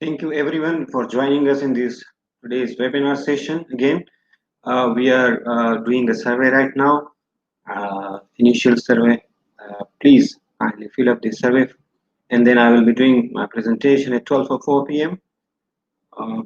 Thank you everyone for joining us in this today's webinar session. Again, we are doing a survey right now, initial survey. Please kindly fill up this survey, and then I will be doing my presentation at 12:04 p.m. Uh,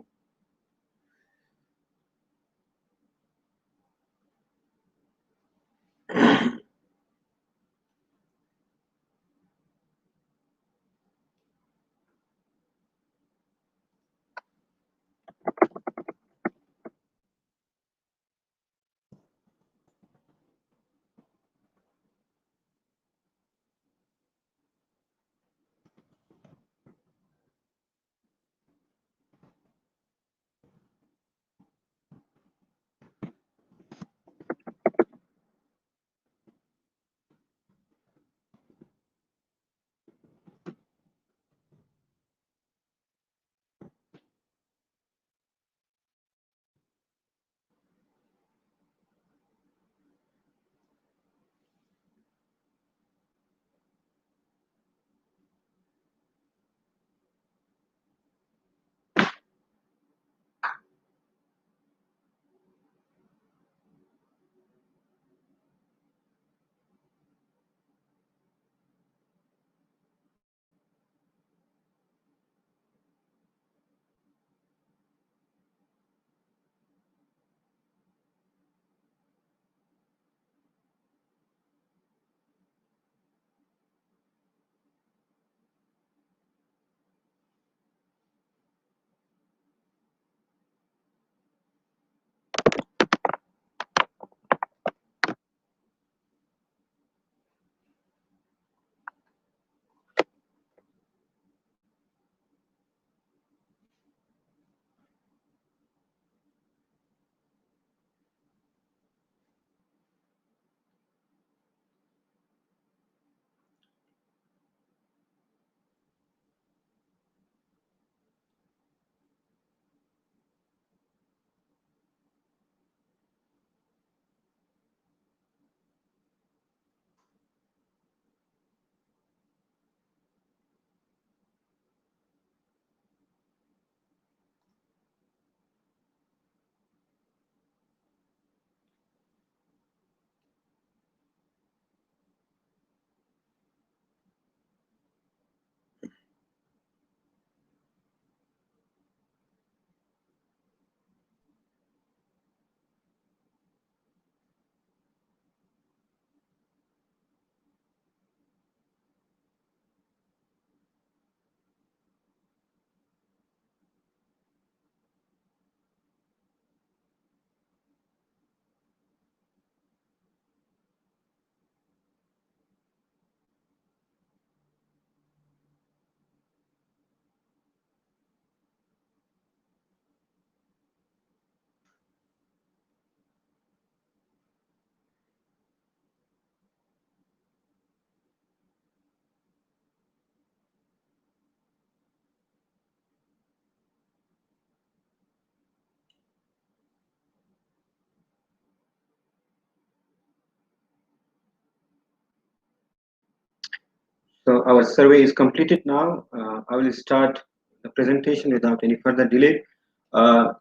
so our survey is completed now. I will start the presentation without any further delay.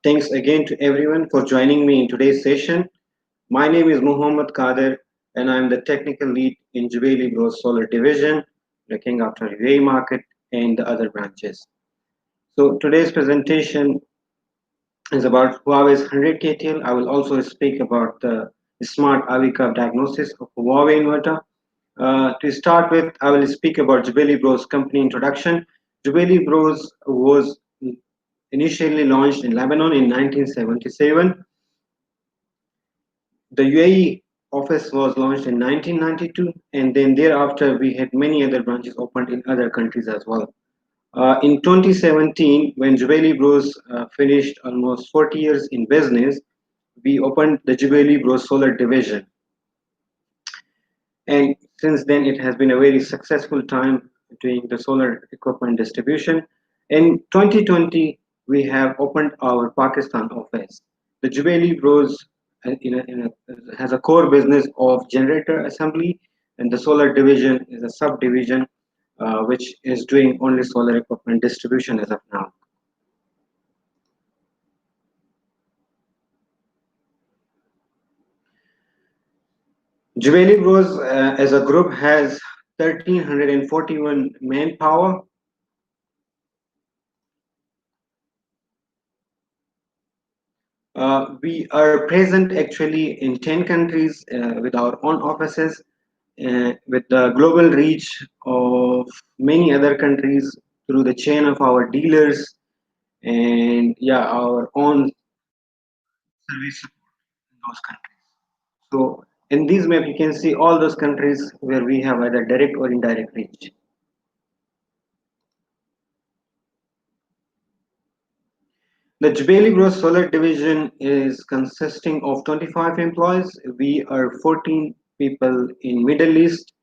Thanks again to everyone for joining me in today's session. My name is Muhammad Kader, and I'm the technical lead in Jubaili Bros Solar Division, looking after UAE market and the other branches. So today's presentation is about Huawei's 100 KTL. I will also speak about the smart IV curve diagnosis of Huawei inverter. To start with, I will speak about Jubaili Bros company introduction. Jubaili Bros was initially launched in Lebanon in 1977. The UAE office was launched in 1992, and then thereafter we had many other branches opened in other countries as well. In 2017, when Jubaili Bros finished almost 40 years in business, we opened the Jubaili Bros Solar Division. And since then, it has been a very successful time doing the solar equipment distribution. In 2020, we have opened our Pakistan office. The Jubaili Bros has a core business of generator assembly, and the solar division is a subdivision which is doing only solar equipment distribution as of now. Jubaili Bros as a group has 1,341 manpower. We are present actually in 10 countries with our own offices, with the global reach of many other countries through the chain of our dealers and yeah, our own service support in those countries. So in this map, you can see all those countries where we have either direct or indirect reach. The Jubaili Bros Solar Division is consisting of 25 employees. We are 14 people in Middle East,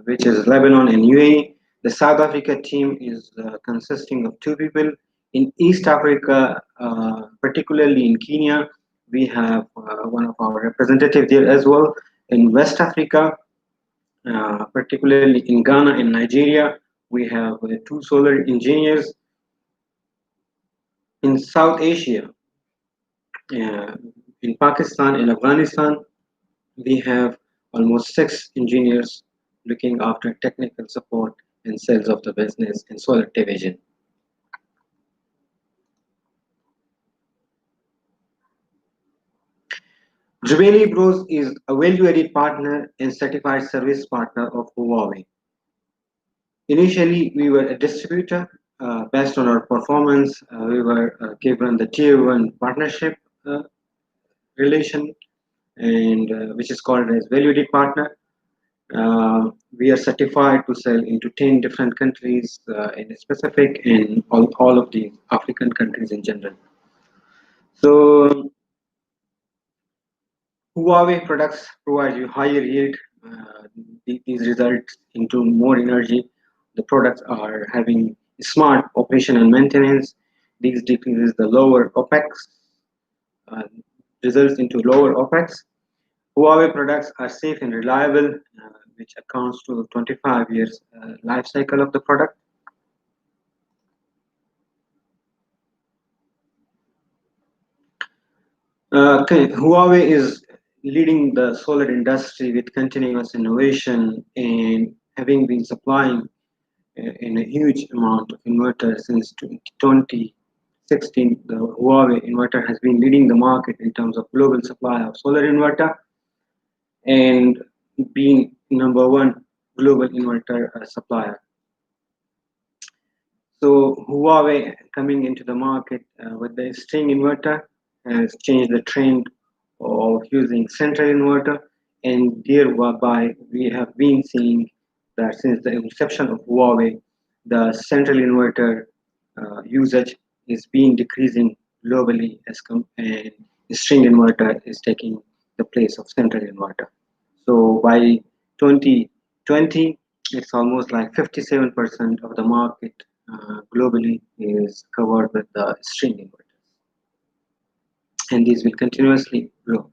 which is Lebanon and UAE. The South Africa team is consisting of 2 people. In East Africa, particularly in Kenya, we have one of our representatives there as well. In West Africa, particularly in Ghana and Nigeria, we have two solar engineers. In South Asia, uh, in Pakistan and Afghanistan, we have almost 6 engineers looking after technical support and sales of the business in solar division. Jubaili Bros is a value-added partner and certified service partner of Huawei. Initially, we were a distributor. Based on our performance, we were given the tier one partnership uh, relation, and which is called as value-added partner. We are certified to sell into 10 different countries in specific and all of the African countries in general. So Huawei products provide you higher yield. These results into more energy. The products are having smart operation and maintenance. These decreases the lower OPEX, uh, results into lower OPEX. Huawei products are safe and reliable, which accounts to 25 years life cycle of the product. Huawei is leading the solar industry with continuous innovation and having been supplying in a huge amount of inverters since 2016. The Huawei inverter has been leading the market in terms of global supply of solar inverter and being number one global inverter supplier. So Huawei coming into the market with the string inverter has changed the trend of using central inverter, and thereby we have been seeing that since the inception of Huawei, the central inverter usage is being decreasing globally and string inverter is taking the place of central inverter. So by 2020, it's almost like 57% of the market globally is covered with the string inverters, and these will continuously grow.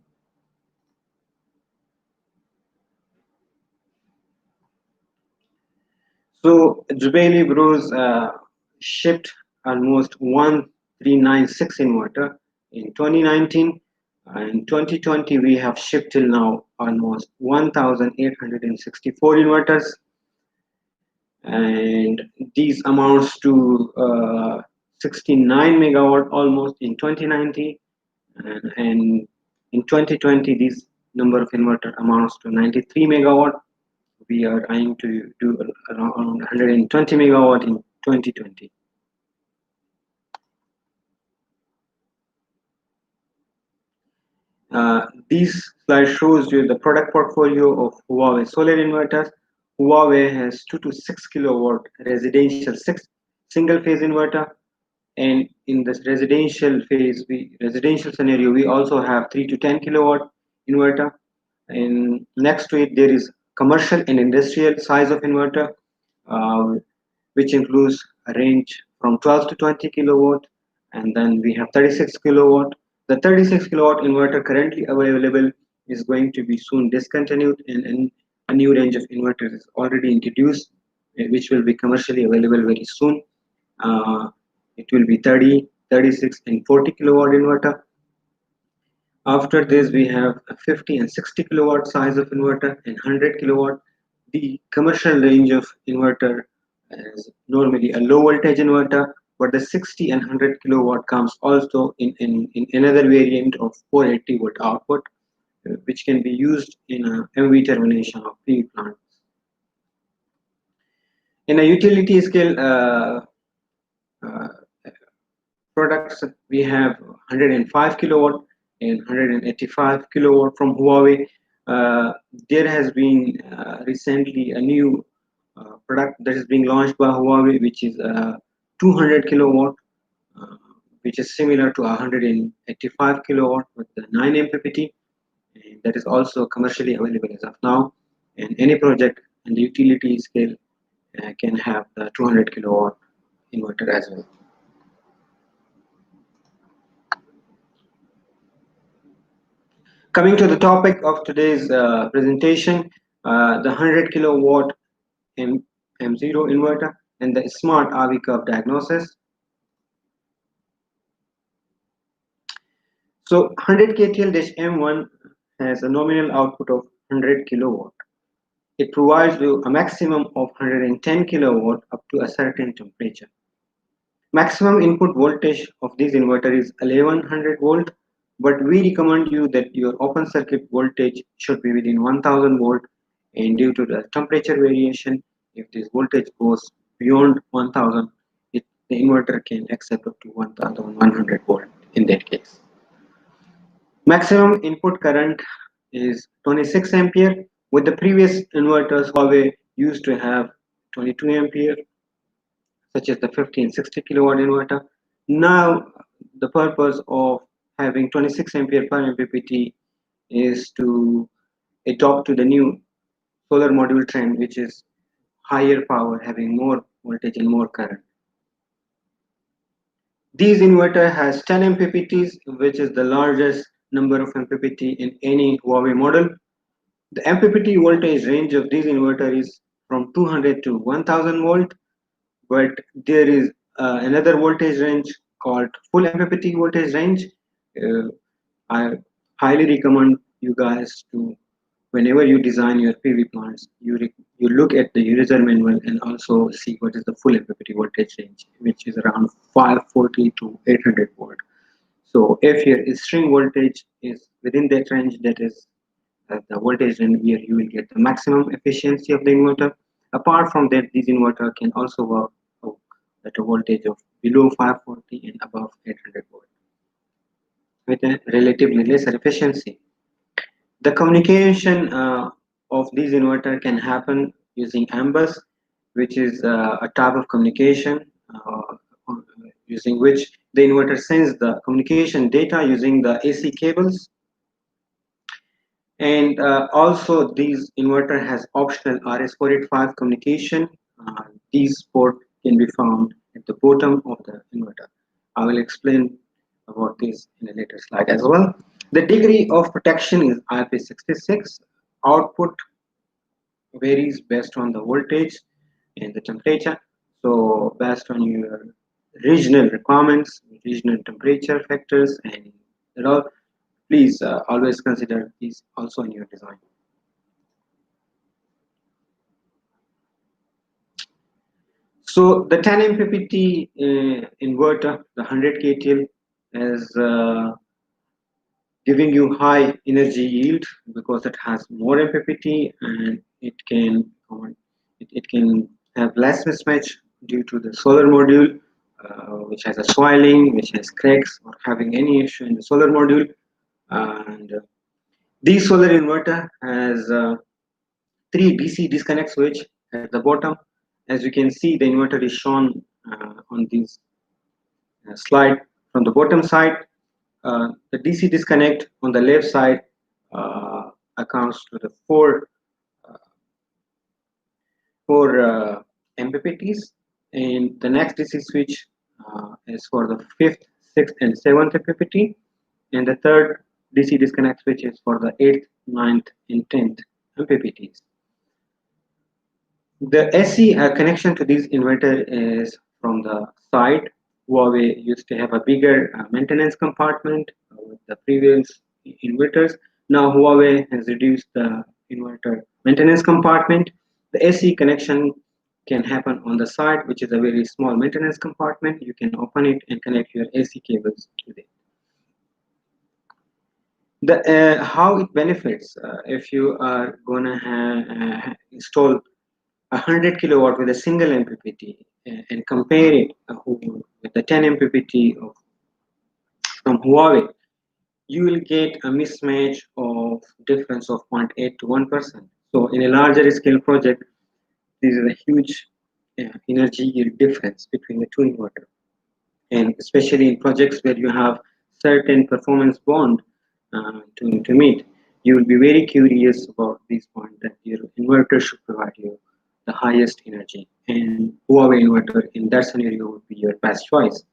So Jubaili Bros shipped almost 1396 inverter in 2019. In 2020, we have shipped till now almost 1,864 inverters, and these amounts to 69 megawatt almost in 2019, and in 2020, this number of inverter amounts to 93 megawatt. We are aiming to do around 120 megawatt in 2020. This slide shows you the product portfolio of Huawei solar inverters. Huawei has 2 to 6 kilowatt residential single phase inverter, and in this residential scenario, we also have 3 to 10 kilowatt inverter. And next to it, there is commercial and industrial size of inverter, uh, which includes a range from 12 to 20 kilowatt, and then we have 36 kilowatt. The 36 kilowatt inverter currently available is going to be soon discontinued, and a new range of inverters is already introduced, which will be commercially available very soon. Uh, it will be 30, 36, and 40 kilowatt inverter. After this, we have a 50 and 60 kilowatt size of inverter and 100 kilowatt. The commercial range of inverter is normally a low voltage inverter, but the 60 and 100 kilowatt comes also in another variant of 480 volt output, which can be used in a MV termination of PV plants. In a utility scale uh, products, we have 105 kilowatt and 185 kilowatt from Huawei. There has been recently a new product that is being launched by Huawei, which is 200 kilowatt, uh, which is similar to 185 kilowatt with the 9 MPPT. And that is also commercially available as of now. And any project and the utility scale can have the 200 kilowatt inverter as well. Coming to the topic of today's presentation, the 100 kilowatt M M0 inverter and the smart RV curve diagnosis. So 100 KTL-M1 has a nominal output of 100 kilowatt. It provides you a maximum of 110 kilowatt up to a certain temperature. Maximum input voltage of this inverter is 1100 volt, but we recommend you that your open circuit voltage should be within 1000 volt, and due to the temperature variation, if this voltage goes beyond 1000, the inverter can accept up to 1100 volt in that case. Maximum input current is 26 ampere. With the previous inverters, Huawei used to have 22 ampere, such as the 50 and 60 kilowatt inverter. Now, the purpose of having 26 ampere per MPPT is to adopt to the new solar module trend, which is higher power, having more voltage and more current. This inverter has 10 MPPTs, which is the largest number of MPPT in any Huawei model. The MPPT voltage range of this inverter is from 200 to 1000 volt, but there is another voltage range called full MPPT voltage range. Uh, I highly recommend you guys to, whenever you design your PV plants, you look at the user manual and also see what is the full MPPT voltage range, which is around 540 to 800 volt. So if your string voltage is within that range, that is the voltage range where you will get the maximum efficiency of the inverter. Apart from that, this inverter can also work at a voltage of below 540 and above 800 volt with a relatively lesser efficiency. The communication of this inverter can happen using AMBUS, which is a type of communication using which the inverter sends the communication data using the AC cables. And also, this inverter has optional RS485 communication. These port can be found at the bottom of the inverter. I will explain about this in a later slide as well. The degree of protection is IP66. Output varies based on the voltage and the temperature. So based on your regional requirements, regional temperature factors, and all, please always consider these also in your design. So the 10 MPPT inverter, the 100 KTL, is giving you high energy yield because it has more MPPT and it can have less mismatch due to the solar module, which has a soiling, which has cracks, or having any issue in the solar module. And this solar inverter has three DC disconnect switch at the bottom. As you can see, the inverter is shown on this slide from the bottom side. The DC disconnect on the left side accounts to the uh, four MPPTs, and the next DC switch is for the fifth, sixth, and seventh MPPT, and the third DC disconnect switch is for the eighth, ninth, and 10th MPPTs. The SC connection to this inverter is from the side. Huawei used to have a bigger maintenance compartment with the previous inverters. Now Huawei has reduced the inverter maintenance compartment. The AC connection can happen on the side, which is a very small maintenance compartment. You can open it and connect your AC cables to it. How it benefits if you are gonna install 100 kilowatt with a single MPPT and compare it with the 10 MPPT from Huawei, you will get a mismatch of difference of 0.8 to 1%. So in a larger scale project, this is a huge energy yield difference between the two inverters. And especially in projects where you have certain performance bond to meet, you will be very curious about this point that your inverter should provide you the highest energy, and Huawei inverter in that scenario would be your best choice.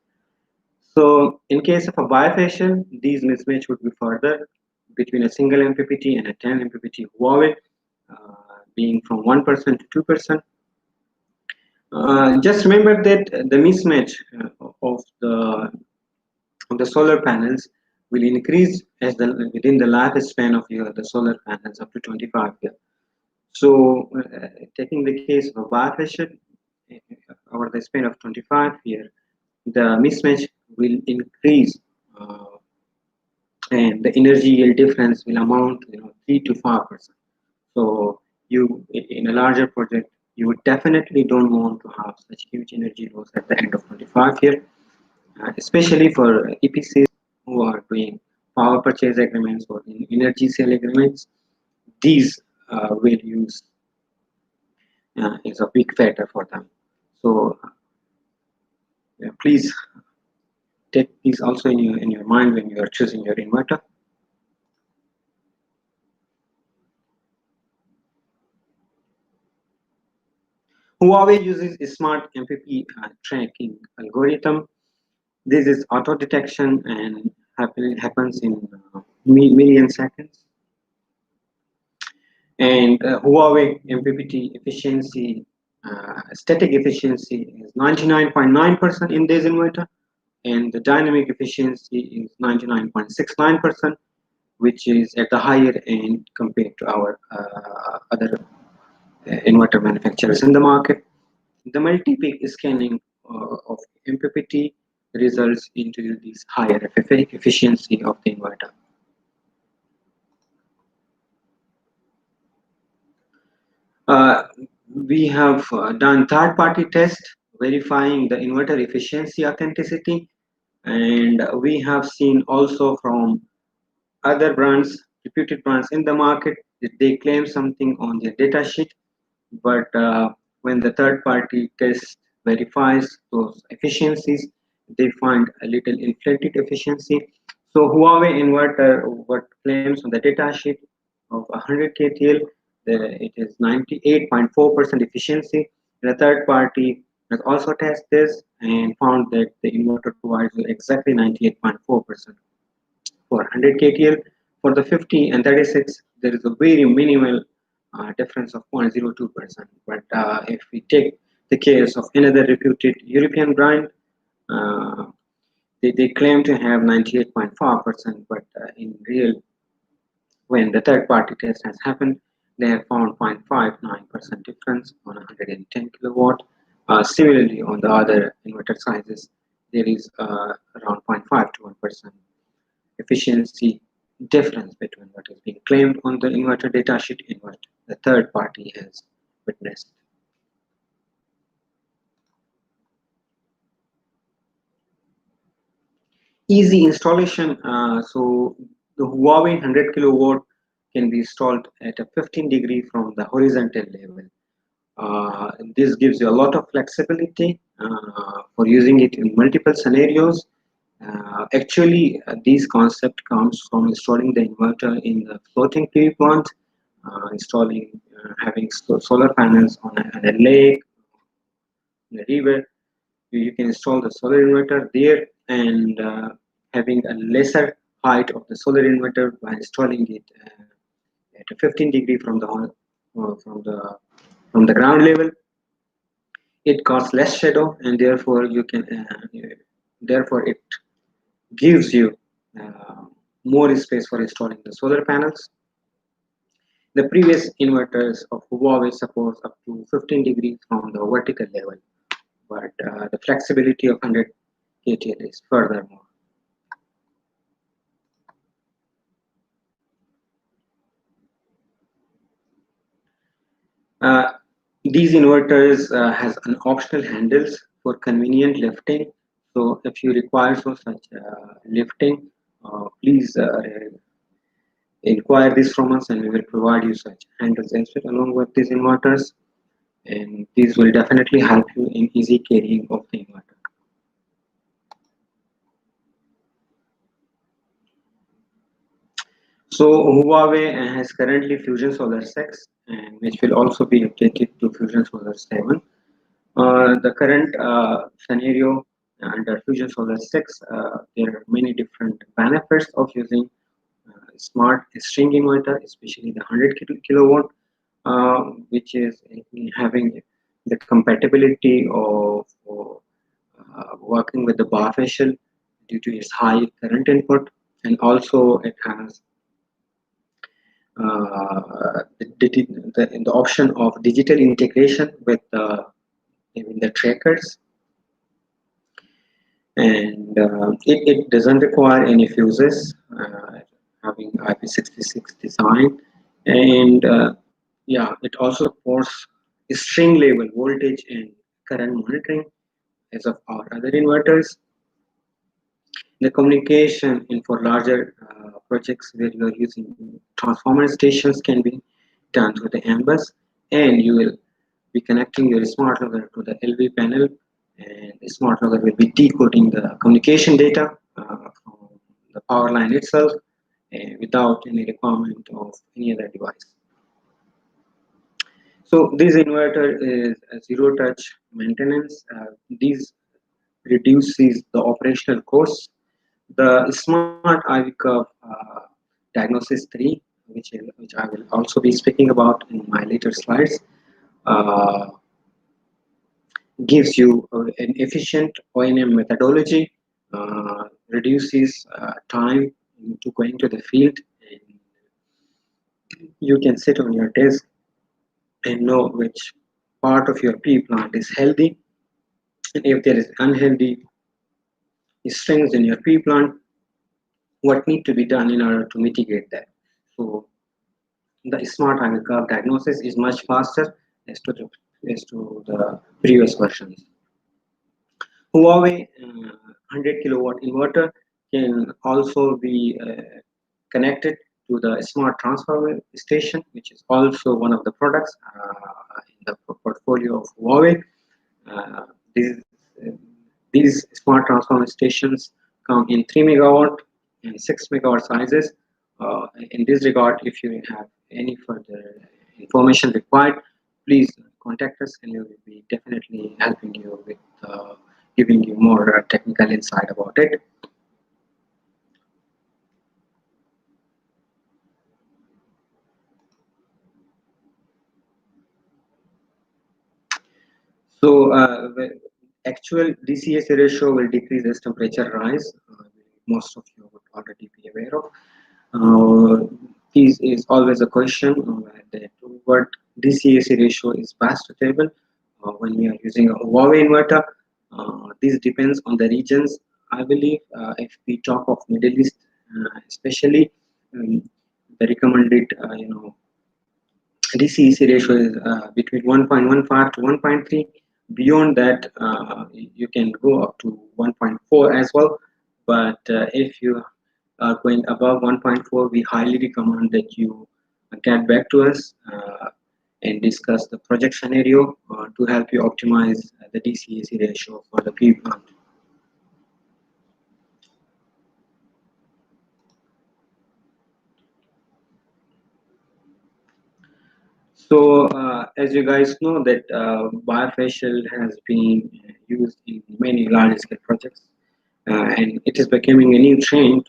So in case of a bifacial, these mismatch would be further between a single MPPT and a 10 MPPT Huawei, being from 1% to 2%. Just remember that the mismatch of the solar panels will increase as within the lifespan of the solar panels up to 25 years. So, taking the case of a bifacial over the span of 25 years, the mismatch will increase, and the energy yield difference will amount to 3 to 5%. So, you in a larger project, you would definitely don't want to have such huge energy loss at the end of 25 years, especially for EPCs who are doing power purchase agreements or energy sale agreements. These will use is a big factor for them. So please take these also in your mind when you are choosing your inverter. Huawei uses a smart MPP tracking algorithm. This is auto detection and happens in million seconds. And Huawei MPPT efficiency, static efficiency is 99.9% in this inverter, and the dynamic efficiency is 99.69%, which is at the higher end compared to our other inverter manufacturers in the market. The multi-peak scanning of MPPT results into this higher efficiency of the inverter. We have done third-party test verifying the inverter efficiency authenticity, and we have seen also from other brands, reputed brands in the market, that they claim something on their data sheet, but when the third-party test verifies those efficiencies, they find a little inflated efficiency. So Huawei inverter, what claims on the data sheet of 100 KTL, it is 98.4% efficiency. The third party has also tested this and found that the inverter provides exactly 98.4% for 100 KTL. For the 50 and 36, there is a very minimal difference of 0.02%. But if we take the case of another reputed European brand, uh, they claim to have 98.5%, but in real, when the third party test has happened, they have found 0.59% difference on 110 kilowatt. Similarly, on the other inverter sizes, there is around 0.5 to 1% efficiency difference between what is being claimed on the inverter datasheet and what the third party has witnessed. Easy installation. So the Huawei 100 kilowatt can be installed at a 15-degree from the horizontal level. This gives you a lot of flexibility for using it in multiple scenarios. This concept comes from installing the inverter in the floating PV plant, having solar panels on a lake, in a river. You can install the solar inverter there, and having a lesser height of the solar inverter by installing it at a 15-degree from the ground level. It casts less shadow, and therefore it gives you uh, more space for installing the solar panels. The previous inverters of Huawei support up to 15 degrees from the vertical level, but the flexibility of 100 kTL is furthermore. Uh, these inverters has an optional handles for convenient lifting. So if you require such lifting, please inquire this from us and we will provide you such handles as well along with these inverters, and these will definitely help you in easy carrying of the inverter. So Huawei has currently Fusion Solar 6, and which will also be updated to Fusion Solar 7. The current scenario under Fusion Solar 6, there are many different benefits of using smart string inverter, especially the 100 kilowatt, which is having the compatibility of working with the bifacial due to its high current input, and also it has the option of digital integration with even the trackers, and it doesn't require any fuses, having IP66 design, and yeah, it also supports string level voltage and current monitoring as of our other inverters. The communication in for larger projects where you are using transformer stations can be done through the MBus, and you will be connecting your smart logger to the LV panel, and the smart logger will be decoding the communication data from the power line itself without any requirement of any other device. So this inverter is a zero touch maintenance. These reduces the operational costs. The smart IV curve diagnosis 3, which I will also be speaking about in my later slides, uh, gives you an efficient O&M methodology, reduces time to going to the field, and you can sit on your desk and know which part of your pea plant is healthy, and if there is unhealthy strings in your pea plant, what need to be done in order to mitigate that. So the smart angle curve diagnosis is much faster as to the previous versions. Huawei 100 kilowatt inverter can also be connected to the smart transformer station, which is also one of the products in the portfolio of Huawei. Uh, these, uh, these smart transformer stations come in 3 megawatt and 6 megawatt sizes. In this regard, if you have any further information required, please contact us and we will be definitely helping you with giving you more technical insight about it. So the actual DCAC ratio will decrease as temperature rise. Most of you would already be aware of. This is always a question that what DCAC ratio is best suitable when we are using a Huawei inverter. This depends on the regions. I believe if we talk of Middle East, especially, the recommended DCEC ratio is between 1.15 to 1.3. Beyond that, you can go up to 1.4 as well. But if you are going above 1.4, we highly recommend that you get back to us and discuss the project scenario to help you optimize the DCEC ratio for the PV plant. So, as you guys know, that bifacial has been used in many large-scale projects, and it is becoming a new trend.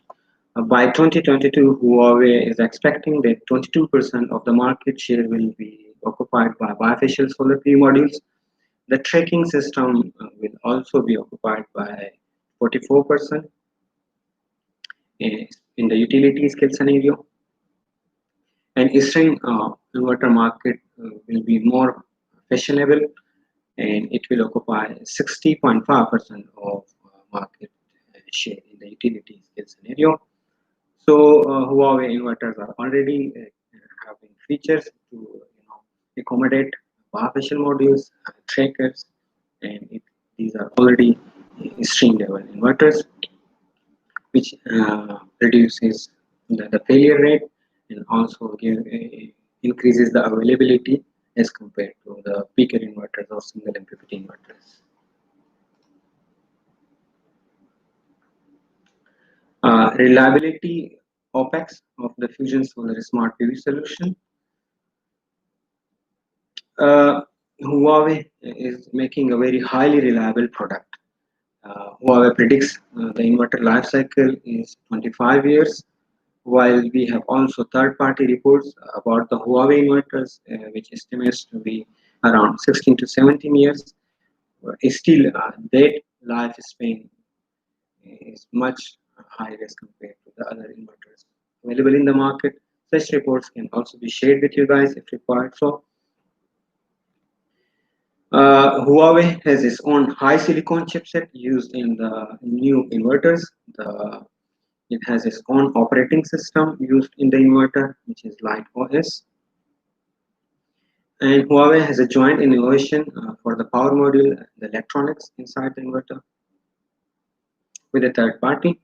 By 2022, Huawei is expecting that 22% of the market share will be occupied by bifacial solar PV modules. The tracking system will also be occupied by 44%, in the utility scale scenario, and Eastern inverter market will be more fashionable, and it will occupy 60.5% of market share in the utility scale scenario. So Huawei inverters are already having features to accommodate bifacial modules, trackers, and these are already string level inverters, which reduces the failure rate and also increases the availability as compared to the peaker inverters or single MPPT inverters. Reliability OPEX of the Fusion Solar Smart PV solution. Uh, Huawei is making a very highly reliable product. Huawei predicts the inverter life cycle is 25 years, while we have also third-party reports about the Huawei inverters, which estimates to be around 16 to 17 years. Still, that lifespan is much higher as compared to the other inverters available in the market. Such reports can also be shared with you guys if required. So, Huawei has its own high silicon chipset used in the new inverters. It has its own operating system used in the inverter, which is Light OS. And Huawei has a joint innovation for the power module, the electronics inside the inverter with a third party.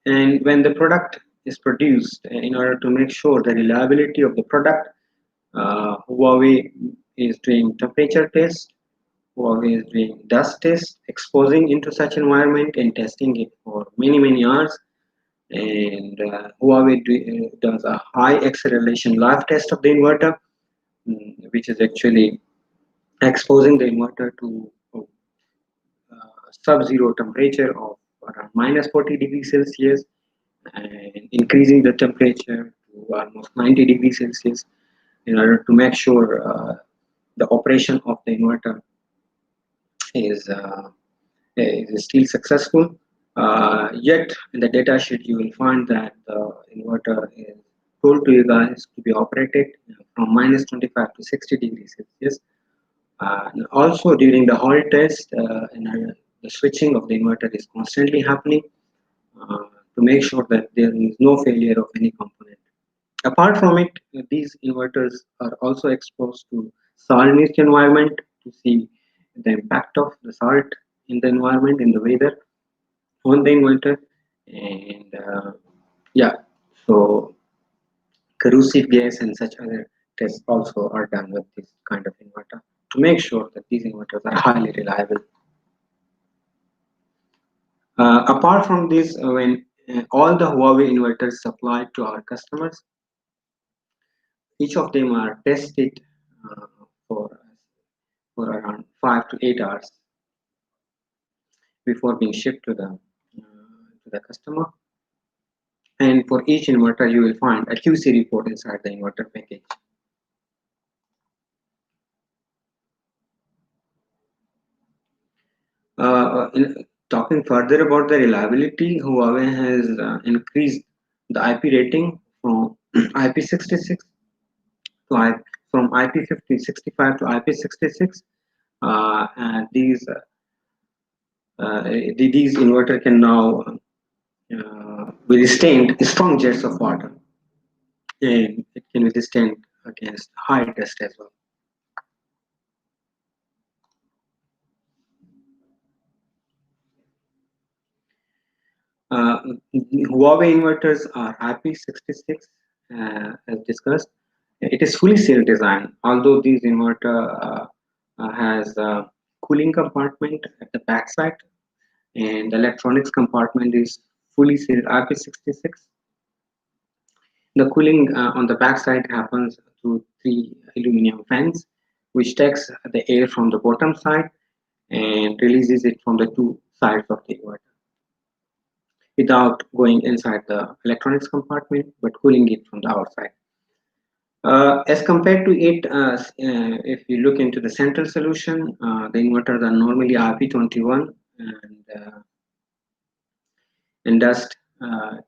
And when the product is produced, in order to make sure the reliability of the product, Huawei is doing temperature test. Huawei is doing dust test, exposing into such environment and testing it for many hours. And Huawei does a high acceleration live test of the inverter, which is actually exposing the inverter to sub-zero temperature of around minus 40 degrees Celsius and increasing the temperature to almost 90 degrees Celsius in order to make sure the operation of the inverter is, is still successful. Yet in the data sheet you will find that the inverter is told to you guys to be operated from minus 25 to 60 degrees Celsius. And also during the hold test, the switching of the inverter is constantly happening to make sure that there is no failure of any component. Apart from it, these inverters are also exposed to salt-rich environment to see the impact of the salt in the environment, in the weather, on the inverter. And yeah, so corrosive gas and such other tests also are done with this kind of inverter to make sure that these inverters are highly reliable. Apart from this, when all the Huawei inverters supplied to our customers, each of them are tested uh, for, for around 5 to 8 hours before being shipped to the customer. And for each inverter, you will find a QC report inside the inverter package. Talking further about the reliability, Huawei has increased the IP rating from IP66 to from IP65 to IP66. And these inverter can now withstand strong jets of water, and it can withstand against high dust as well. Uh, Huawei inverters are IP66 as discussed. It is fully cell design, although this inverter has a cooling compartment at the back side and the electronics compartment is fully sealed IP66. The cooling on the back side happens through three aluminum fans, which takes the air from the bottom side and releases it from the two sides of the inverter without going inside the electronics compartment but cooling it from the outside. As compared to it, if you look into the central solution, the inverters are normally RP21 and dust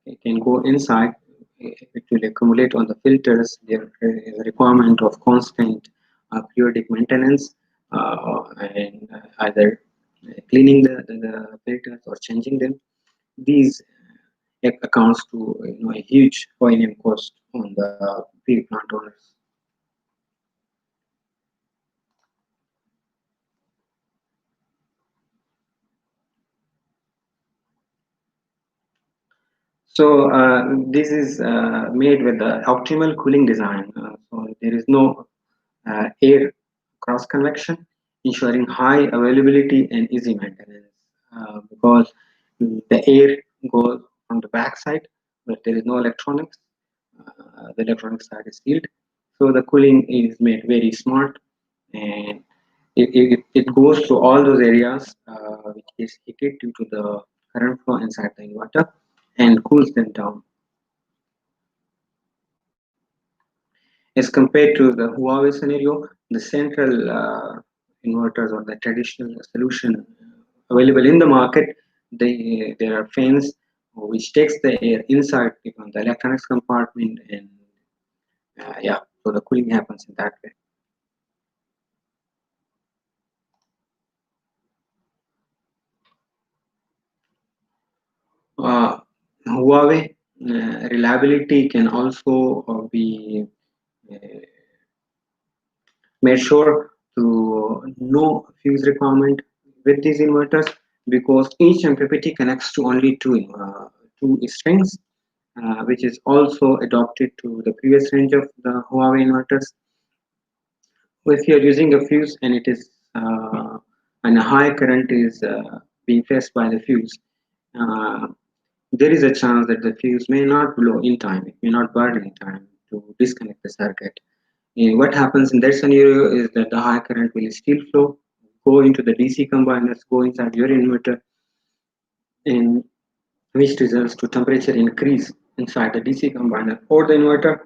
it can go inside. It will accumulate on the filters. There is a requirement of constant periodic maintenance and either cleaning the filters or changing them. These accounts to a huge O&M cost on the PV plant owners. So this is made with the optimal cooling design. So there is no air cross convection, ensuring high availability and easy maintenance. Because the air goes on the back side, but there is no electronics. The electronic side is sealed, so the cooling is made very smart, and it goes to all those areas which is heated due to the current flow inside the inverter and cools them down. As compared to the Huawei scenario, the central inverters or the traditional solution available in the market, there are fans which takes the air inside the electronics compartment, and yeah, so the cooling happens in that way. Uh, Huawei reliability can also be uh, made sure to no fuse requirement with these inverters, because each MPPT connects to only two strings, which is also adopted to the previous range of the Huawei inverters. If you are using a fuse and it is and a high current is being faced by the fuse, uh, there is a chance that the fuse may not blow in time, it may not burn in time to disconnect the circuit. What happens in that scenario is that the high current will still flow, go into the DC combiners, go inside your inverter, and which results to temperature increase inside the DC combiner or the inverter,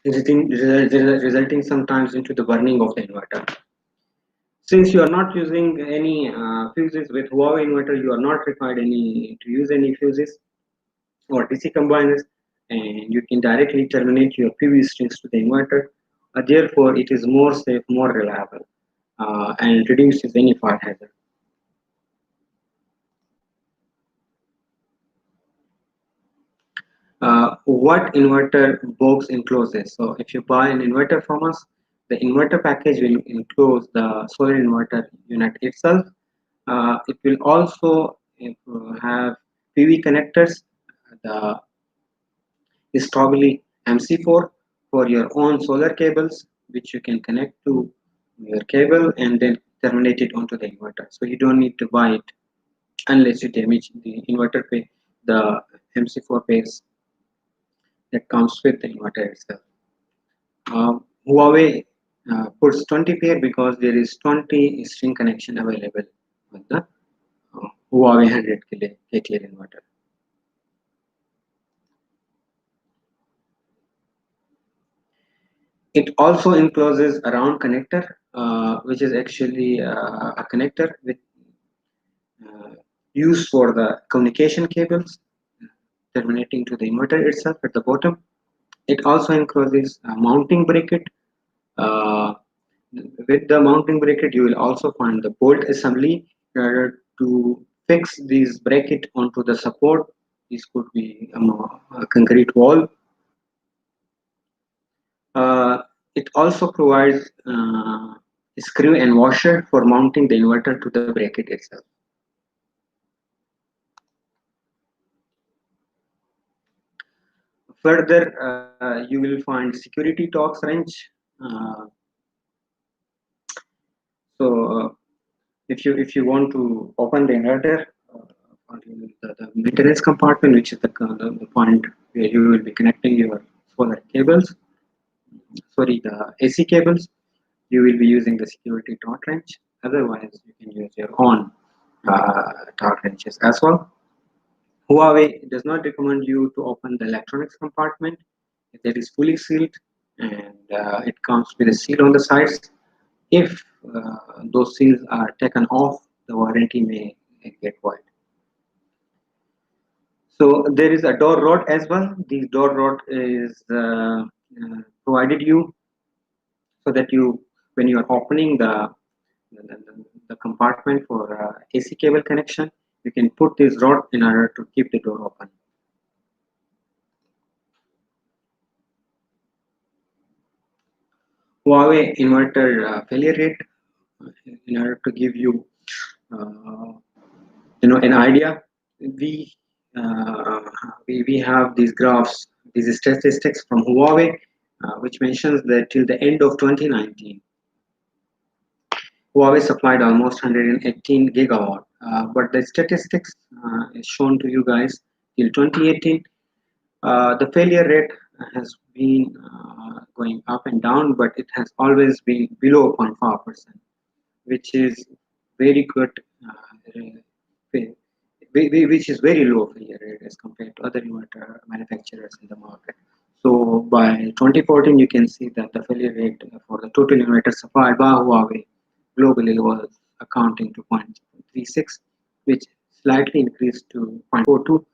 resulting sometimes into the burning of the inverter. Since you are not using any fuses with Huawei inverter, you are not required to use any fuses or DC combiners, and you can directly terminate your PV strings to the inverter. Therefore, it is more safe, more reliable, and reduces any fire hazard. What inverter box encloses? So, if you buy an inverter from us, the inverter package will enclose the solar inverter unit itself. It will also have PV connectors. The is probably MC4 for your own solar cables, which you can connect to your cable and then terminate it onto the inverter. So you don't need to buy it unless you damage the inverter pay, the MC4 pairs that comes with the inverter itself. Huawei puts 20 pair because there is 20 string connection available with the Huawei 100 kTr inverter. It also encloses a round connector, which is actually a connector with uh, used for the communication cables terminating to the inverter itself at the bottom. It also encloses a mounting bracket. Uh, with the mounting bracket, you will also find the bolt assembly to fix these bracket onto the support. This could be a concrete wall. It also provides a screw and washer for mounting the inverter to the bracket itself. Further, you will find security torx wrench. Uh, so, if you want to open the inverter, or the maintenance compartment, which is the point where you will be connecting your solar cables, sorry, the AC cables, you will be using the security torque wrench. Otherwise, you can use your own torque wrenches as well. Huawei does not recommend you to open the electronics compartment. That is fully sealed, and it comes with a seal on the sides. If those seals are taken off, the warranty may get void. So there is a door rod as well. The door rod is provided you so that you, when you are opening the compartment for AC cable connection, you can put this rod in order to keep the door open. Huawei inverter failure rate, in order to give you uh, an idea, we, uh, we have these graphs, these statistics from Huawei, which mentions that till the end of 2019, Huawei supplied almost 118 gigawatt. But the statistics is shown to you guys till 2018. The failure rate has been going up and down, but it has always been below 0.5%, which is very good, which is very low failure rate as compared to other inverter manufacturers in the market. So by 2014, you can see that the failure rate for the total inverters supplied by Huawei globally was accounting to 0.36, which slightly increased to 0.42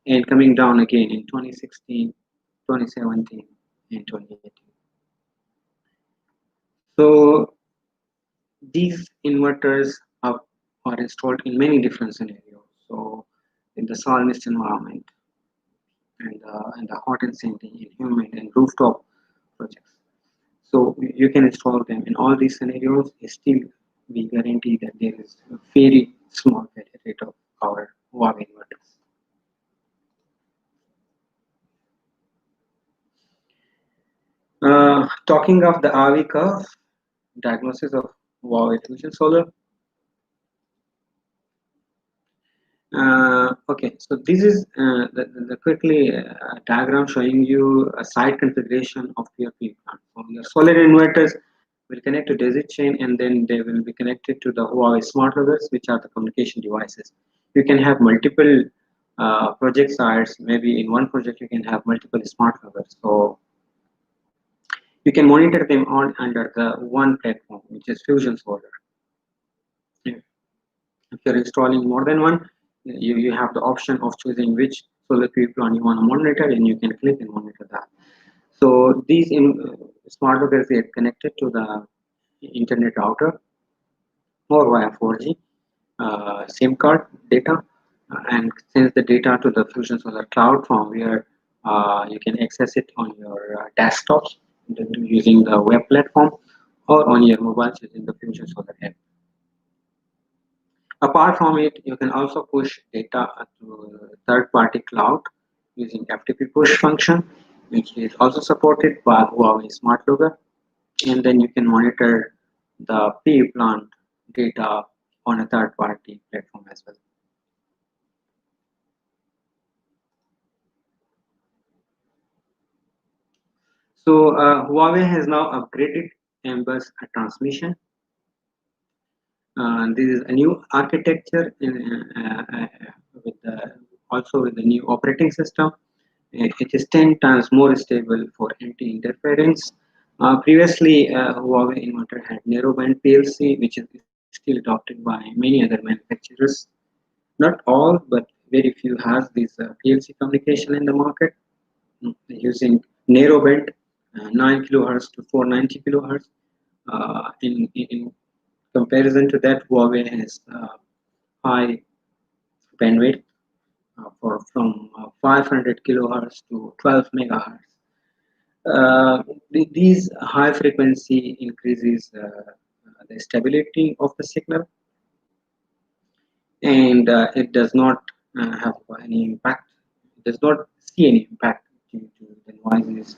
and coming down again in 2016, 2017, and 2018. So these inverters are installed in many different scenarios. So in the soil mist environment, and the hot and sandy, in humid and rooftop projects. So you can install them in all these scenarios. Still, we guarantee that there is a very small failure rate of our Huawei inverters. Talking of the RV curve, diagnosis of Huawei Fusion Solar. Okay, so this is the quickly diagram showing you a site configuration of your PV plant. So your solar inverters will connect to daisy chain, and then they will be connected to the Huawei smart loggers, which are the communication devices. You can have multiple project sites. Maybe in one project you can have multiple smart loggers. So you can monitor them all under the one platform, which is Fusion Solar. If you're installing more than one, you have the option of choosing which solar PV plant you want to monitor, and you can click and monitor that. So these smart loggers get connected to the internet router or via 4G SIM card data, and sends the data to the Fusion Solar cloud, from where you can access it on your desktops using the web platform, or on your mobiles using the Fusion Solar app. Apart from it, you can also push data to third-party cloud using FTP push function, which is also supported by Huawei Smart Logger. And then you can monitor the PV plant data on a third-party platform as well. So Huawei has now upgraded M-bus transmission. This is a new architecture with also with the new operating system. It is 10 times more stable for anti-interference. Previously, Huawei inverter had narrowband PLC, which is still adopted by many other manufacturers. Not all, but very few has this PLC communication in the market, using narrowband 9 kilohertz to 490 kilohertz. In comparison to that, Huawei has high bandwidth for from 500 kilohertz to 12 megahertz. These high frequency increases the stability of the signal, and it does not have any impact. It does not see any impact due to the noises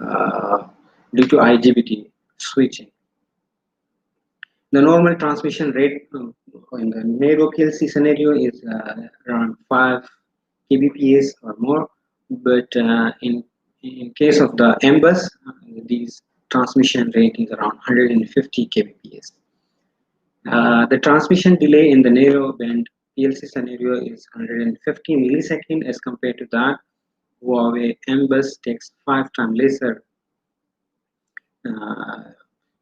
uh, due to IGBT switching. The normal transmission rate in the narrow PLC scenario is around 5 kbps or more, but in case of the M-bus, these transmission rate is around 150 kbps. The transmission delay in the narrow band PLC scenario is 150 milliseconds. As compared to that, Huawei M-bus takes 5 times lesser uh,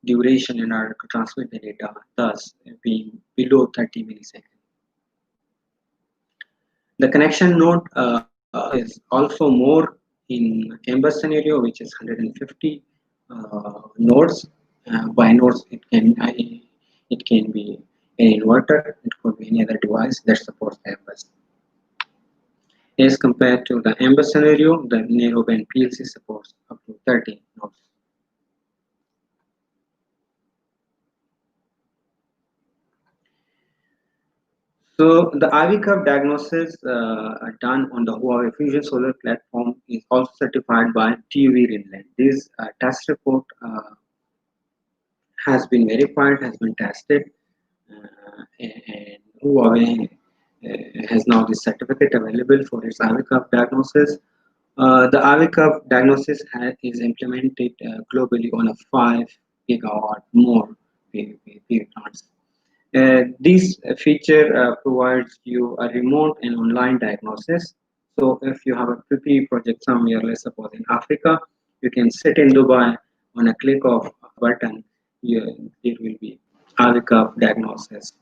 duration in order to transmit the data, thus being below 30 milliseconds. The connection node is also more in Amber scenario, which is 150 nodes. By nodes, it can be an inverter, it could be any other device that supports Ambers. As compared to the Amber scenario, the narrowband PLC supports up to 30 nodes. So the IV curve diagnosis done on the Huawei Fusion Solar platform is also certified by TUV Greenland. This test report has been verified, has been tested, and Huawei has now this certificate available for its IV curve diagnosis. The IV curve diagnosis is implemented globally on a 5 gigawatt more PV plants. This feature provides you a remote and online diagnosis. So if you have a PPE project somewhere, let's suppose in Africa, you can sit in Dubai on a click of a button. There will be AVICA diagnosis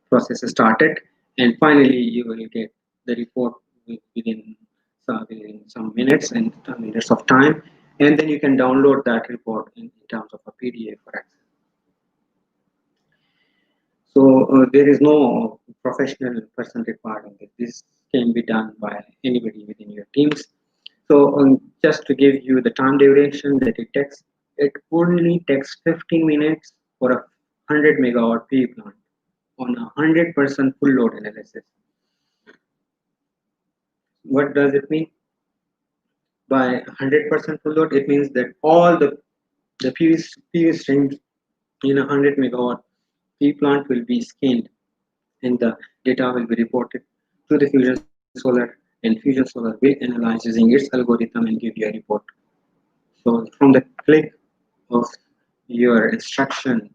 process started, and finally you will get the report within some minutes and minutes of time, and then you can download that report in terms of a PDF for access. So there is no professional person required in this. This can be done by anybody within your teams. So just to give you the time duration that it only takes 15 minutes for a 100 megawatt PV plant on a 100% full load analysis. What does it mean? By 100% full load, it means that all the PV streams in a 100 megawatt PV plant will be scanned and the data will be reported to the Fusion Solar, and Fusion Solar will analyze using its algorithm and give you a report. So from the click of your instruction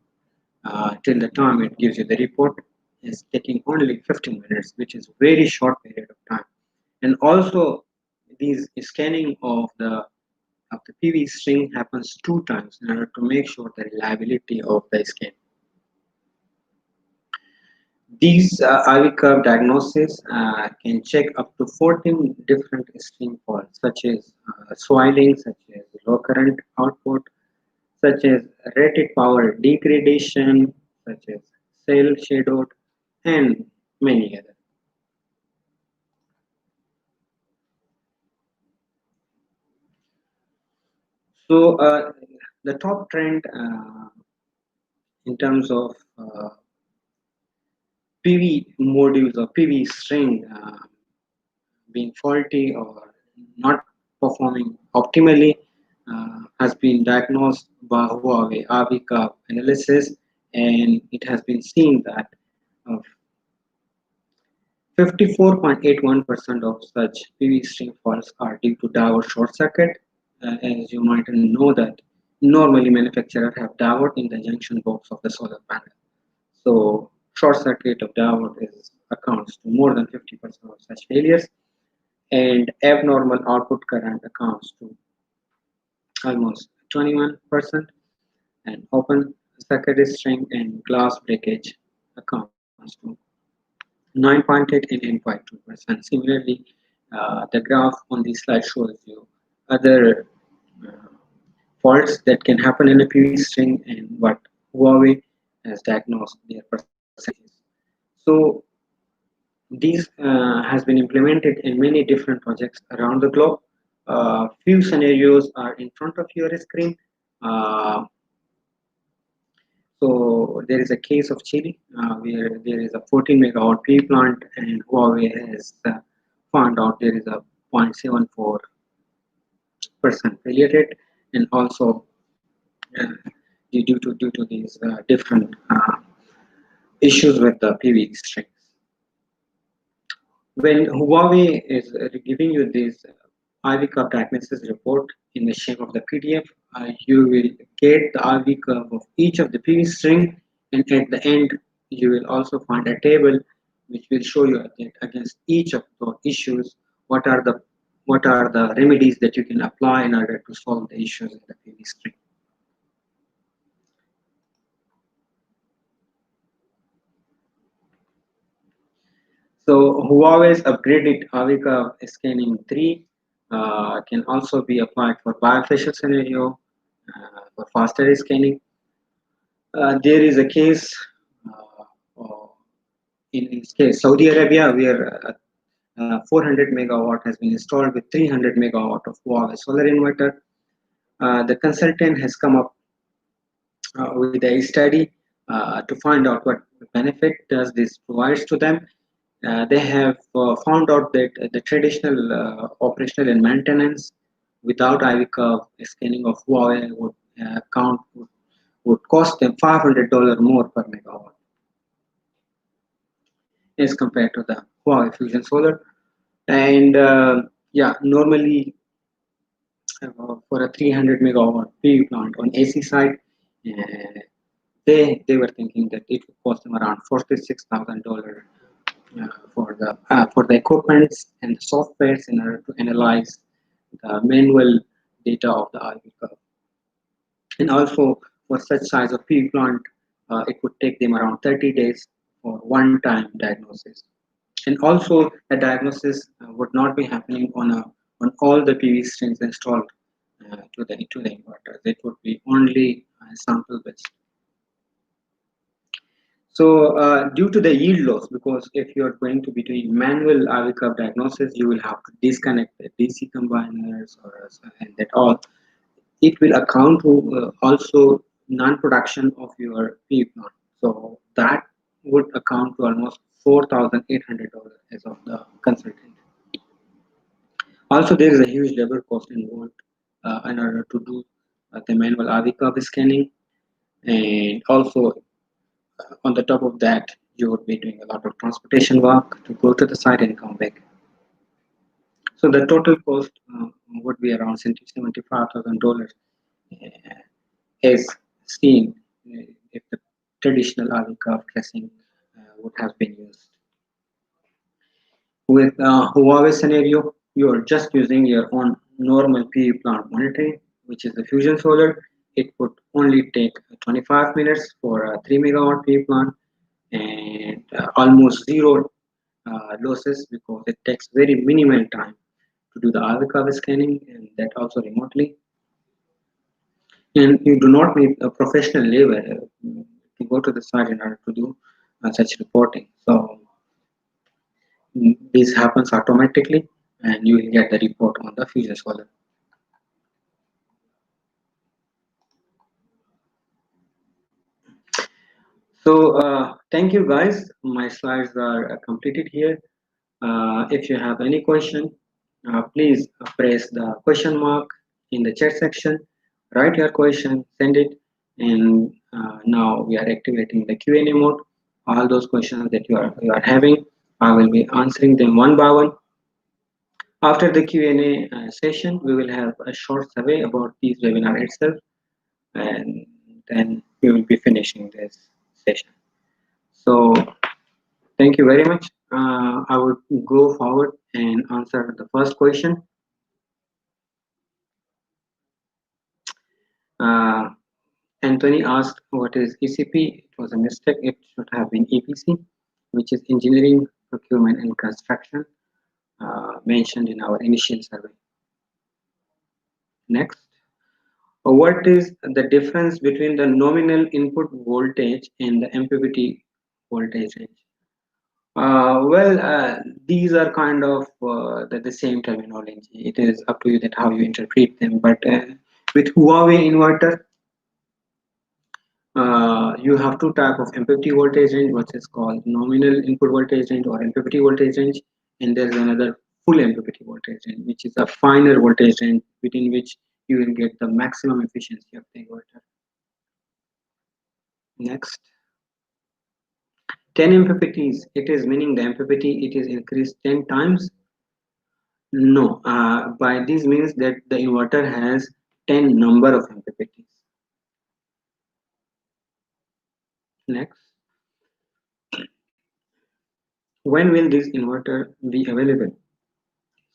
till the time it gives you the report is taking only 15 minutes, which is very short period of time. And also these scanning of the PV string happens 2 times in order to make sure the reliability of the scan. These IV curve diagnosis can check up to 14 different string faults, such as swelling, such as low current output, such as rated power degradation, such as cell shadowed, and many others. So the top trend in terms of PV modules or PV string being faulty or not performing optimally has been diagnosed by Huawei Avika analysis, and it has been seen that 54.81% of such PV string faults are due to diode short circuit. As you might know that normally manufacturers have diode in the junction box of the solar panel. So short circuit of diode is accounts to more than 50% of such failures, and abnormal output current accounts to almost 21%, and open circuit string and glass breakage accounts to 9.8 and 8.2%. Similarly, the graph on this slide shows you other uh, faults that can happen in a PV string and what Huawei has diagnosed their percentages. So these has been implemented in many different projects around the globe. Few scenarios are in front of your screen. Uh, so there is a case of Chile where there is a 14 megawatt PV plant, and Huawei has found out there is a 0.74% failure rate, and also uh, due to these different issues with the PV strings. When Huawei is giving you this IV curve diagnosis report in the shape of the PDF, you will get the IV curve of each of the PV string, and at the end, you will also find a table which will show you against each of those issues what are the remedies that you can apply in order to solve the issues in the PV string. So Huawei's upgraded Avika scanning 3 can also be applied for bifacial scenario for faster scanning. There is a case uh, in this case Saudi Arabia where 400 megawatt has been installed with 300 megawatt of Huawei solar inverter. The consultant has come up with a study to find out what benefit does this provides to them. They have found out that the traditional operational and maintenance without IV curve scanning of Huawei would cost them $500 more per megawatt as compared to the Huawei Fusion Solar. And yeah, normally for a 300 megawatt PV plant on AC side, uh, they were thinking that it would cost them around $46,000 for the equipments and the softwares in order to analyze the manual data of the RV curve. And also for such size of PV plant, it would take them around 30 days for one-time diagnosis. And also the diagnosis would not be happening on all the PV strings installed to the inverters. It would be only sample based. So due to the yield loss, because if you're going to be doing manual IV curve diagnosis, you will have to disconnect the DC combiners and that all. It will account to also non-production of your PV plant. So that would account to almost $4,800 as of the consultant. Also, there is a huge labor cost involved in order to do the manual IV curve scanning, and also on the top of that, you would be doing a lot of transportation work to go to the site and come back. So the total cost would be around $75,000 as seen if the traditional RV curve tracing would have been used. With Huawei scenario, you are just using your own normal PV plant monitoring, which is the Fusion Solar. It would only take 25 minutes for a 3 megawatt PV plant and almost zero losses because it takes very minimal time to do the RV curve scanning and that also remotely. And you do not need a professional labor to go to the site in order to do such reporting. So this happens automatically and you will get the report on the Fusion Solar. So thank you guys. My slides are completed here. If you have any question, please press the question mark in the chat section, write your question, send it, and now we are activating the Q&A mode. All those questions that you are having, I will be answering them one by one. After the Q&A session, we will have a short survey about this webinar itself, and then we will be finishing this session. So thank you very much. I would go forward and answer the first question. Uh, Anthony asked, what is ECP? It was a mistake. It should have been EPC, which is Engineering, Procurement, and Construction, mentioned in our initial survey. Next. What is the difference between the nominal input voltage and the MPPT voltage range? These are kind of the same terminology. It is up to you that how you interpret them. But with Huawei inverter, you have two type of MPPT voltage range, what is called nominal input voltage range or MPPT voltage range, and there is another full MPPT voltage range, which is a finer voltage range within which you will get the maximum efficiency of the inverter. Next. 10 MPPTs, it is meaning the MPPT it is increased 10 times. No, by this means that the inverter has 10 number of MPPTs. Next, when will this inverter be available?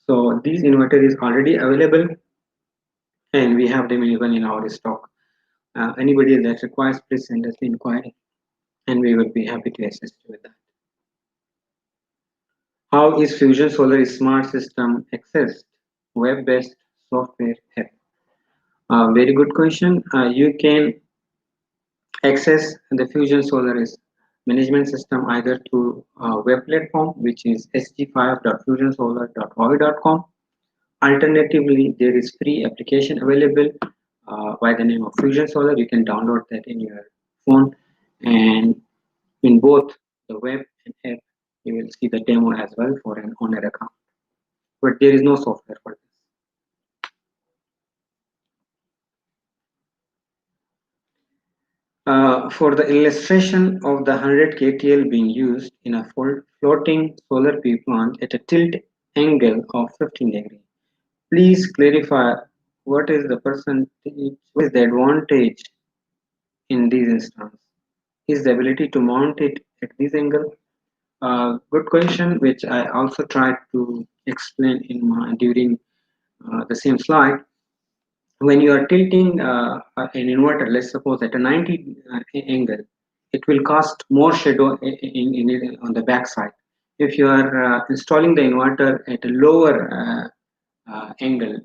So this inverter is already available and we have them even in our stock. Anybody that requires, please send us the inquiry and we will be happy to assist you with that. How is Fusion Solar Smart System accessed? Web-based software app. Very good question. You can access the Fusion Solar management system either through a web platform, which is sg5.fusionsolar.huawei.com. Alternatively, there is free application available by the name of Fusion Solar. You can download that in your phone, and in both the web and app, you will see the demo as well for an owner account. But there is no software for this. For the illustration of the 100 kTL being used in a floating solar PV plant at a tilt angle of 15 degrees, please clarify what is the percentage, what is the advantage in this instance? Is the ability to mount it at this angle? Good question, which I also tried to explain during the same slide. When you are tilting an inverter, let's suppose at a 90 angle, it will cast more shadow on the back side. If you are installing the inverter at a lower angle,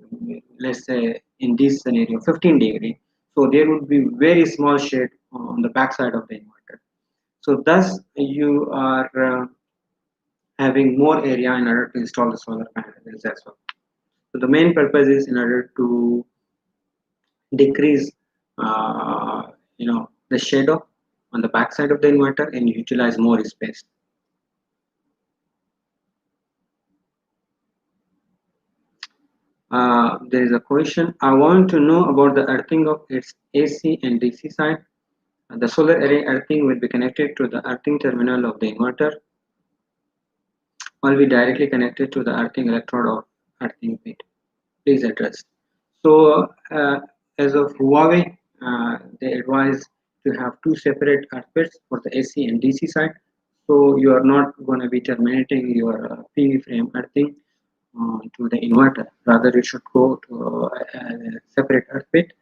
let's say in this scenario 15 degree, so there would be very small shade on the back side of the inverter. So thus you are having more area in order to install the solar panels as well. So the main purpose is in order to decrease the shadow on the back side of the inverter and utilize more space. There is a question. I want to know about the earthing of its AC and DC side. The solar array earthing will be connected to the earthing terminal of the inverter or be directly connected to the earthing electrode of earthing pit. Please address. So as of Huawei, they advise to have two separate earth for the AC and DC side. So you are not going to be terminating your PV frame earthing to the inverter. Rather, you should go to a separate earth pit.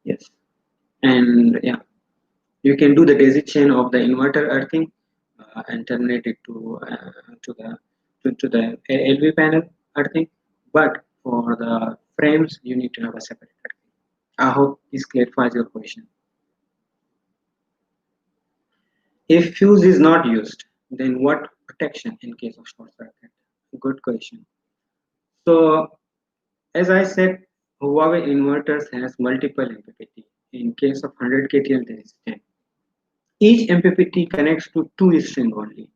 Yes, and yeah, you can do the daisy chain of the inverter earthing and terminate it to the LV panel earthing. But for the frames, you need to have a separate earthing. I hope this clarifies your question. If fuse is not used, then what protection in case of short circuit? Good question. So as I said, Huawei inverters has multiple MPPT. In case of 100 kTL, there is 10. Each MPPT connects to two string only.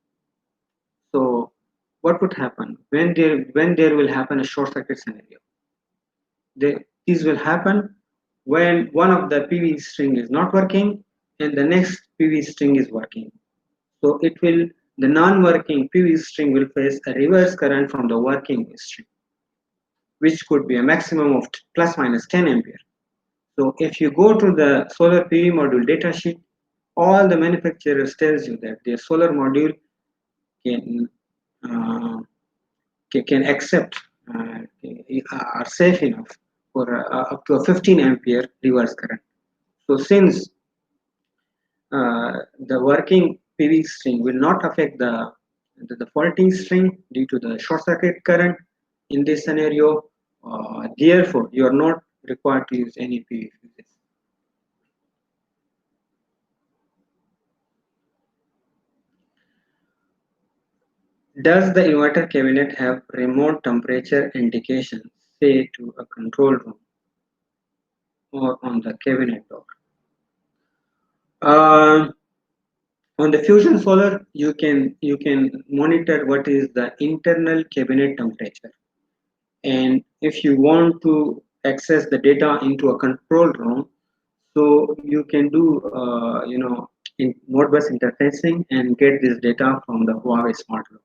So what would happen when there will happen a short circuit scenario? This will happen when one of the PV string is not working and the next PV string is working. So the non-working PV string will face a reverse current from the working string, which could be a maximum of plus minus 10 ampere. So if you go to the solar PV module datasheet, all the manufacturers tells you that their solar module can uh, can accept are safe enough for up to a 15 ampere reverse current. So since the working PV string will not affect the faulting string due to the short circuit current in this scenario, therefore you are not required to use any PV fuses. Does the inverter cabinet have remote temperature indication, say to a control room or on the cabinet door? Uh, on the Fusion Solar, you can monitor what is the internal cabinet temperature, and if you want to access the data into a control room, so you can do in Modbus interfacing and get this data from the Huawei smart lock.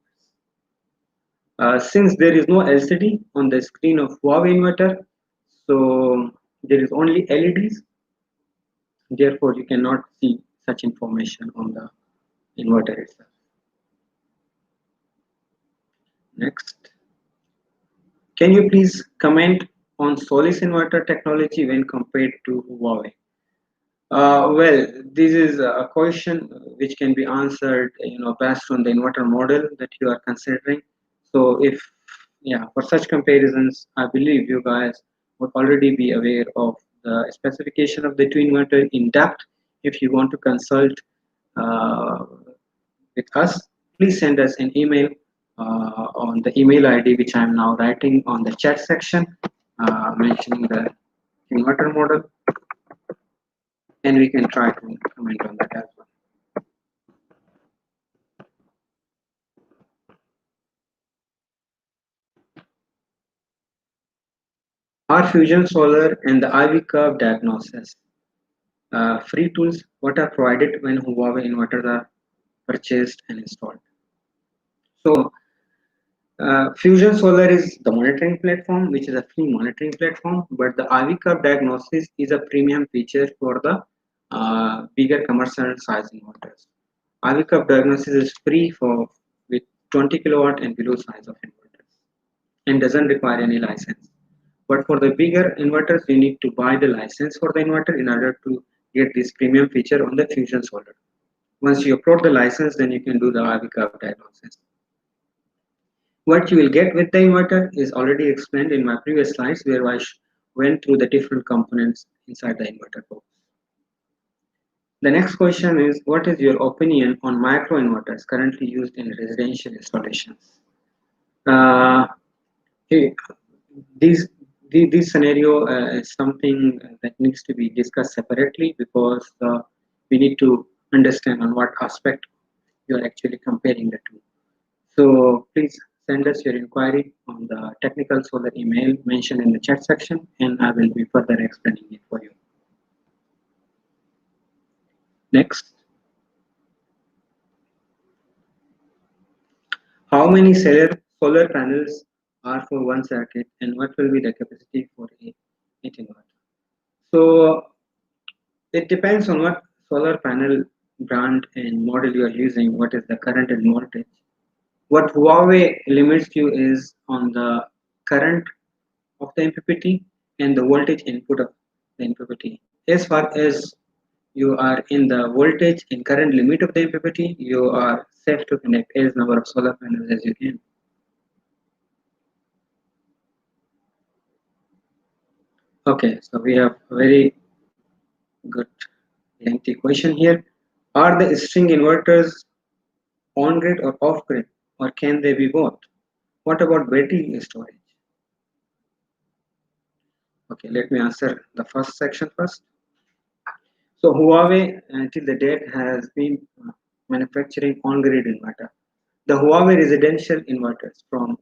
Since there is no LCD on the screen of Huawei inverter, so there is only LEDs. Therefore, you cannot see such information on the inverter itself. Next, can you please comment on Solis inverter technology when compared to Huawei? Well, this is a question which can be answered, based on the inverter model that you are considering. So if, yeah, for such comparisons, I believe you guys would already be aware of the specification of the two inverter in depth. If you want to consult uh, with us, please send us an email on the email ID which I am now writing on the chat section, mentioning the inverter model, and we can try to comment on that as well. Our Fusion Solar and the IV curve diagnosis. Free tools what are provided when Huawei inverters are purchased and installed. So Fusion Solar is the monitoring platform, which is a free monitoring platform, but the IV curve diagnosis is a premium feature for the bigger commercial size inverters. IV curve diagnosis is free for with 20 kilowatt and below size of inverters and doesn't require any license. But for the bigger inverters, you need to buy the license for the inverter in order to get this premium feature on the Fusion Solar. Once you upload the license, then you can do the IV curve diagnosis. What you will get with the inverter is already explained in my previous slides where I went through the different components inside the inverter box. The next question is, what is your opinion on micro inverters currently used in residential installations? Uh, hey, these, this scenario is something that needs to be discussed separately because we need to understand on what aspect you are actually comparing the two. So please send us your inquiry on the technical solar email mentioned in the chat section, and I will be further explaining it for you. Next, how many solar panels are for one circuit, and what will be the capacity for a 18 watt? So it depends on what solar panel brand and model you are using, what is the current and voltage. What Huawei limits you is on the current of the MPPT and the voltage input of the MPPT. As far as you are in the voltage and current limit of the MPPT, you are safe to connect as number of solar panels as you can. Okay, so we have a very good lengthy question here. Are the string inverters on grid or off grid, or can they be both? What about battery storage? Okay, let me answer the first section first. So Huawei until the date has been manufacturing on-grid inverter. The Huawei residential inverters from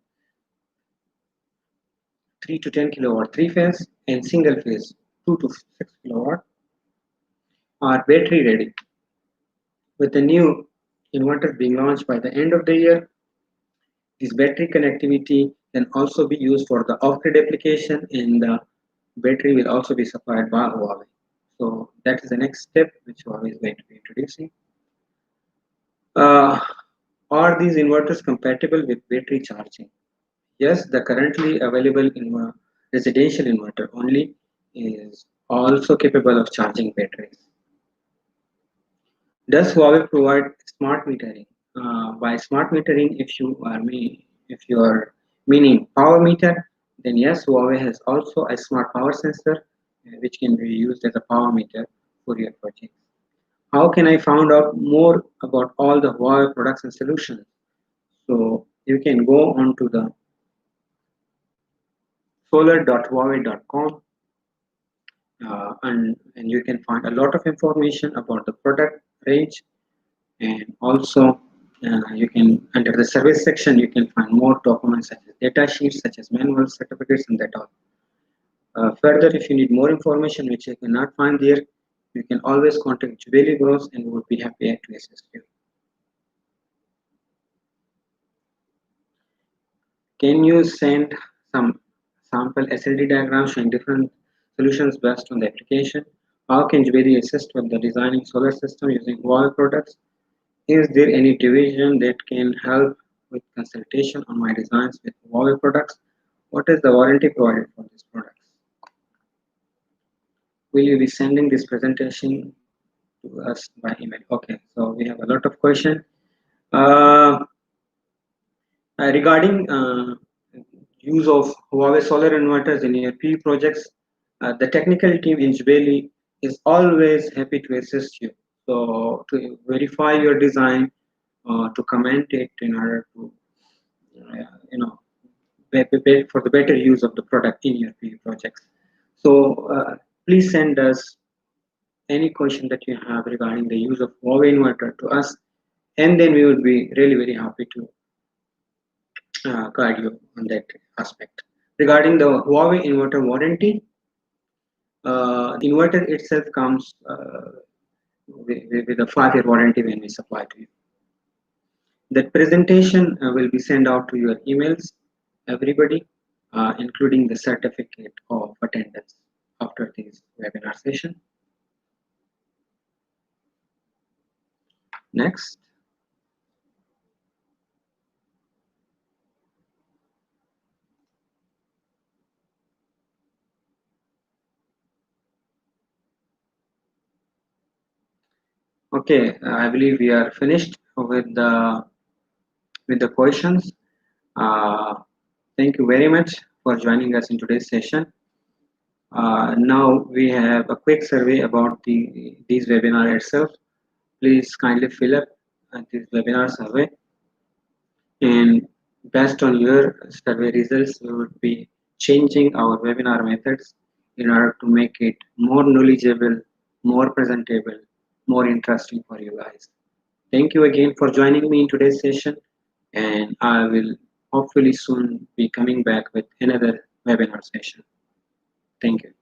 3 to 10 kilowatt three phase and single phase 2 to 6 kilowatt are battery ready. With the new inverter being launched by the end of the year, this battery connectivity can also be used for the off-grid application, and the battery will also be supplied by Huawei. So that is the next step which Huawei is going to be introducing. Uh, are these inverters compatible with battery charging? Yes, the currently available residential inverter only is also capable of charging batteries. Does Huawei provide smart metering? By smart metering, if you are meaning power meter, then yes, Huawei has also a smart power sensor which can be used as a power meter for your project. How can I find out more about all the Huawei products and solutions? So you can go on to the solar.huawei.com and you can find a lot of information about the product range, and also you can under the service section you can find more documents such as data sheets, such as manuals, certificates, and that all. Further, if you need more information which you cannot find there, you can always contact Jubaili Bros and we would be happy to assist you. Can you send some sample SLD diagrams showing different solutions based on the application? How can Jubaili assist with the designing solar system using Huawei products? Is there any division that can help with consultation on my designs with Huawei products? What is the warranty provided for these products? Will you be sending this presentation to us by email? Okay, so we have a lot of questions. Uh, Regarding use of Huawei solar inverters in your PV projects, the technical team in Jubaili is always happy to assist you. So to verify your design, to comment it in order to, you know, for the better use of the product in your PV projects. So please send us any question that you have regarding the use of Huawei inverter to us, and then we would be really very happy to guide you on that aspect. Regarding the Huawei inverter warranty, the inverter itself comes with a 5-year warranty when we supply to you. That presentation will be sent out to your emails, everybody, including the certificate of attendance after this webinar session. Next. Okay, I believe we are finished with the questions. Uh, Thank you very much for joining us in today's session. Now we have a quick survey about these webinar itself. Please kindly fill up this webinar survey, and based on your survey results, we would be changing our webinar methods in order to make it more knowledgeable, more presentable, more interesting for you guys. Thank you again for joining me in today's session, and I will hopefully soon be coming back with another webinar session. Thank you.